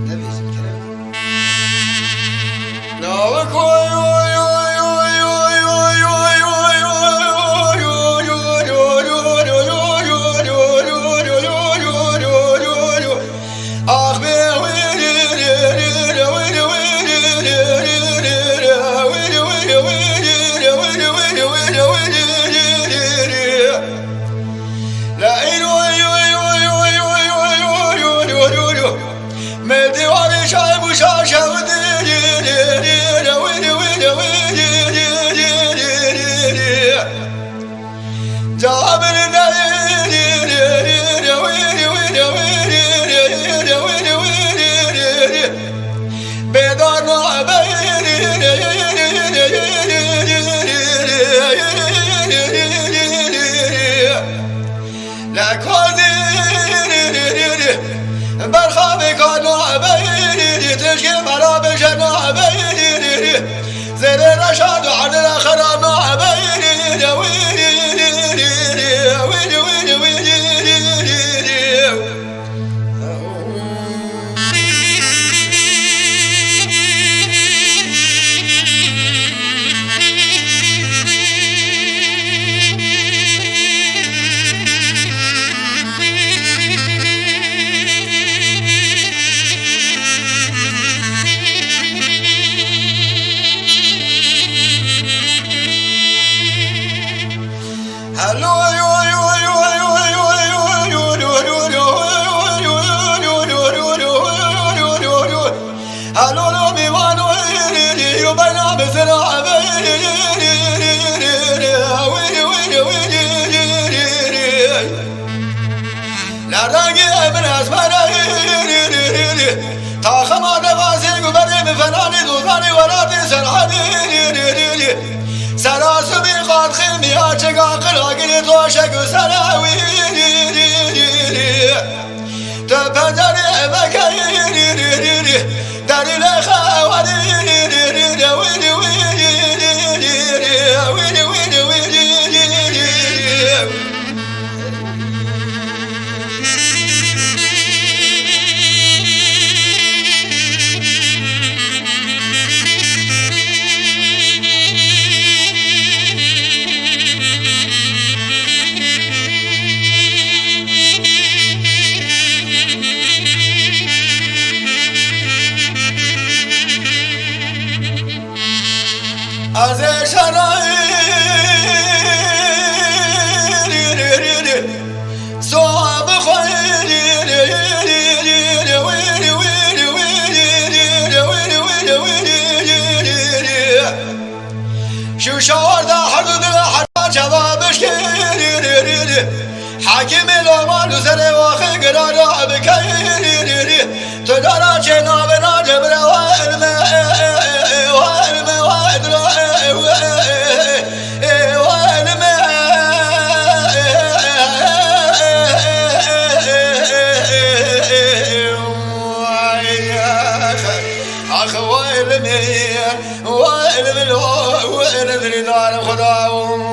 نبيش الكلام. رشاد على الآخر ما بيني سراسبی قد خیمی ها چگاه قراغی تو شکو سراوی تو پندری بکی داری لخواری از شرای صعب خیلی شو شوارده حدود حرم جوابش کردی حاکم لامان و سر واقع قرار بکردی تو دارا چه نابنا جبره و علمه ويل من خدا